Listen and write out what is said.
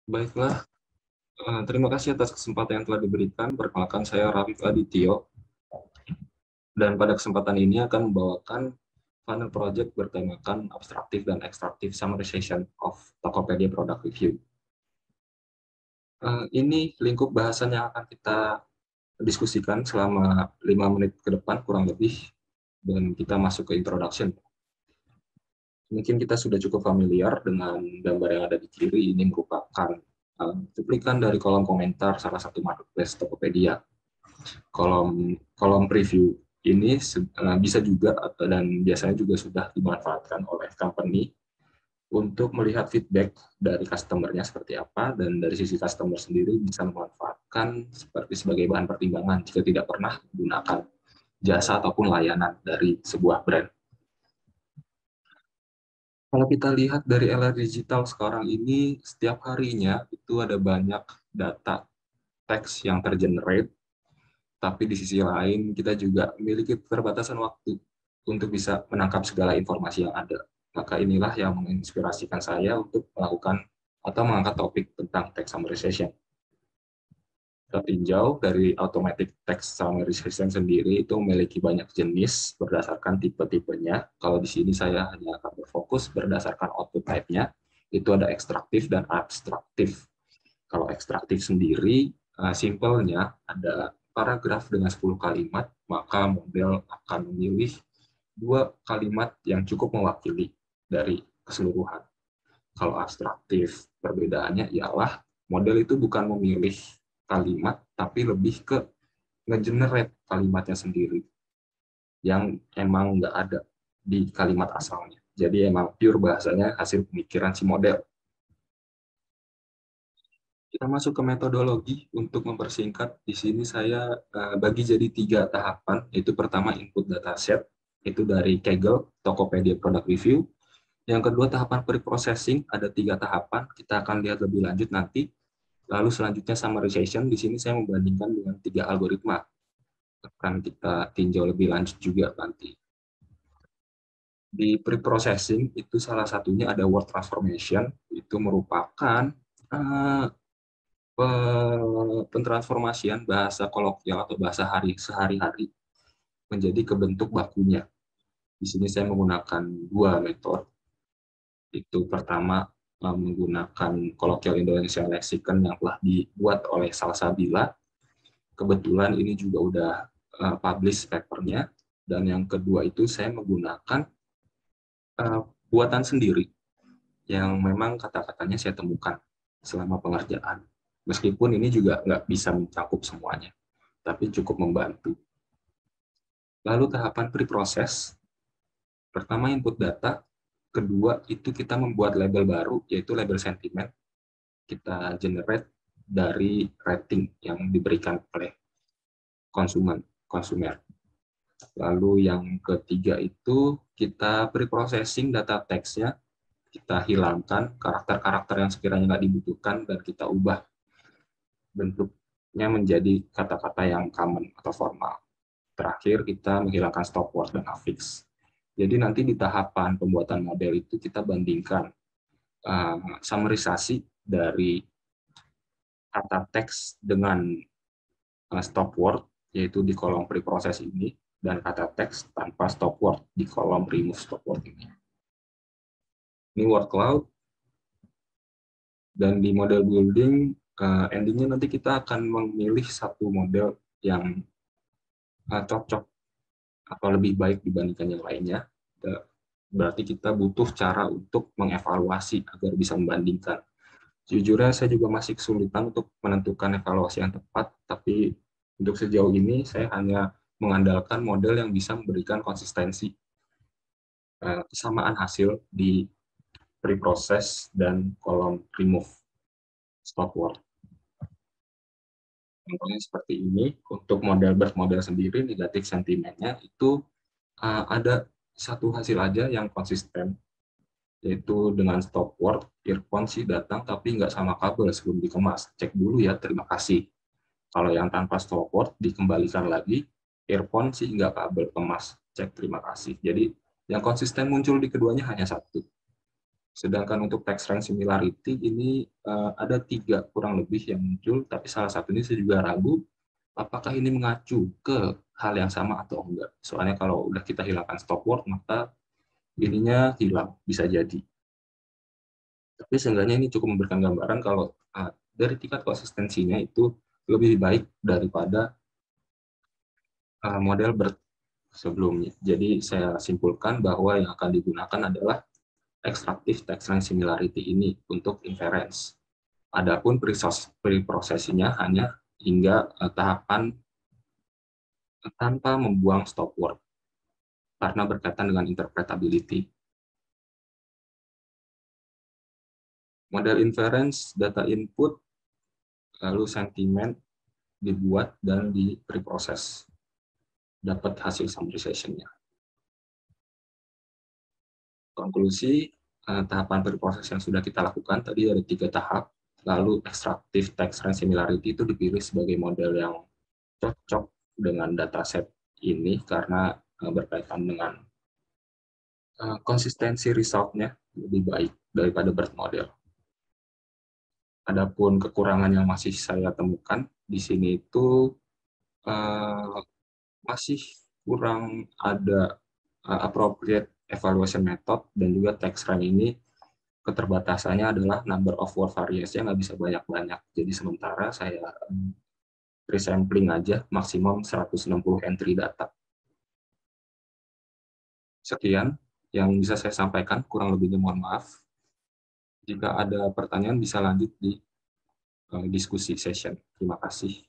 Baiklah, terima kasih atas kesempatan yang telah diberikan. Perkenalkan, saya Rafif Adityo, dan pada kesempatan ini akan membawakan panel project bertemakan Obstructive dan Extractive Summarization of Tokopedia Product Review. Ini lingkup bahasan yang akan kita diskusikan selama 5 menit ke depan kurang lebih, dan kita masuk ke introduction. Mungkin kita sudah cukup familiar dengan gambar yang ada di kiri. Ini merupakan cuplikan dari kolom komentar salah satu marketplace Tokopedia. Kolom preview ini bisa juga dan biasanya juga sudah dimanfaatkan oleh company untuk melihat feedback dari customer-nya seperti apa, dan dari sisi customer sendiri bisa memanfaatkan seperti sebagai bahan pertimbangan jika tidak pernah menggunakan jasa ataupun layanan dari sebuah brand. Kalau kita lihat dari era digital sekarang ini, setiap harinya itu ada banyak data teks yang tergenerate, tapi di sisi lain kita juga memiliki keterbatasan waktu untuk bisa menangkap segala informasi yang ada. Maka inilah yang menginspirasikan saya untuk melakukan atau mengangkat topik tentang text summarization. Kita tinjau dari automatic text summarization sendiri itu memiliki banyak jenis berdasarkan tipe-tipenya. Kalau di sini saya hanya akan berfokus berdasarkan output type-nya, itu ada ekstraktif dan abstraktif. Kalau ekstraktif sendiri, simpelnya ada paragraf dengan 10 kalimat, maka model akan memilih 2 kalimat yang cukup mewakili dari keseluruhan. Kalau abstraktif, perbedaannya ialah model itu bukan memilih kalimat, tapi lebih ke nge-generate kalimatnya sendiri, yang emang nggak ada di kalimat asalnya. Jadi emang pure bahasanya hasil pemikiran si model. Kita masuk ke metodologi untuk mempersingkat. Di sini saya bagi jadi 3 tahapan, yaitu pertama input dataset, itu dari Kaggle, Tokopedia Product Review. Yang kedua tahapan pre-processing, ada 3 tahapan, kita akan lihat lebih lanjut nanti. Lalu selanjutnya summarization, di sini saya membandingkan dengan 3 algoritma. Akan kita tinjau lebih lanjut juga nanti. Di pre-processing itu salah satunya ada word transformation, itu merupakan uh, pentransformasian bahasa kolokial atau bahasa sehari-hari menjadi ke bentuk bakunya. Di sini saya menggunakan 2 metode. Itu pertama menggunakan kolokial Indonesia Lexicon yang telah dibuat oleh Salsabila. Kebetulan ini juga udah publish papernya. Dan yang kedua itu saya menggunakan buatan sendiri yang memang kata-katanya saya temukan selama pengerjaan. Meskipun ini juga nggak bisa mencakup semuanya, tapi cukup membantu. Lalu tahapan pre-proses, pertama input data, kedua itu kita membuat label baru, yaitu label sentimen. Kita generate dari rating yang diberikan oleh konsumer. Lalu yang ketiga itu kita pre-processing data teksnya, kita hilangkan karakter-karakter yang sekiranya nggak dibutuhkan dan kita ubah bentuknya menjadi kata-kata yang common atau formal. Terakhir, kita menghilangkan stop word dan affix. Jadi nanti di tahapan pembuatan model itu kita bandingkan summarisasi dari kata teks dengan stop word, yaitu di kolom preprocess ini, dan kata teks tanpa stop word di kolom remove stop word ini. Ini word cloud, dan di model building, endingnya nanti kita akan memilih satu model yang cocok atau lebih baik dibandingkan yang lainnya. Berarti kita butuh cara untuk mengevaluasi agar bisa membandingkan. Jujurnya saya juga masih kesulitan untuk menentukan evaluasi yang tepat, tapi untuk sejauh ini saya hanya mengandalkan model yang bisa memberikan konsistensi kesamaan hasil di pre-process dan kolom remove stop word. Contohnya seperti ini. Untuk model bermodel sendiri, negatif sentimennya itu ada satu hasil aja yang konsisten, yaitu dengan stop word, earphone sih datang tapi nggak sama kabel sebelum dikemas. Cek dulu ya, terima kasih. Kalau yang tanpa stop word dikembalikan lagi, earphone sih nggak kabel kemas. Cek terima kasih. Jadi yang konsisten muncul di keduanya hanya satu. Sedangkan untuk text range similarity ini ada 3 kurang lebih yang muncul, tapi salah satunya saya juga ragu apakah ini mengacu ke hal yang sama atau enggak. Soalnya kalau udah kita hilangkan stop word, maka ininya hilang, bisa jadi. Tapi seenggaknya ini cukup memberikan gambaran kalau dari tingkat konsistensinya itu lebih baik daripada model BERT sebelumnya. Jadi saya simpulkan bahwa yang akan digunakan adalah extractive text range similarity ini untuk inference. Adapun preprocessingnya hanya hingga tahapan tanpa membuang stop word karena berkaitan dengan interpretability. Model inference, data input, lalu sentimen dibuat dan di preprocess. Dapat hasil summarization-nya. Konklusi, tahapan preproses yang sudah kita lakukan tadi ada 3 tahap, lalu extractive text range similarity itu dipilih sebagai model yang cocok dengan dataset ini karena berkaitan dengan konsistensi result-nya lebih baik daripada BERT model. Adapun kekurangan yang masih saya temukan di sini itu masih kurang ada appropriate evaluation method dan juga text range ini keterbatasannya adalah number of word variance-nya nggak bisa banyak-banyak. Jadi sementara saya resampling aja maksimum 160 entry data. Sekian yang bisa saya sampaikan, kurang lebihnya mohon maaf. Jika ada pertanyaan bisa lanjut di diskusi session. Terima kasih.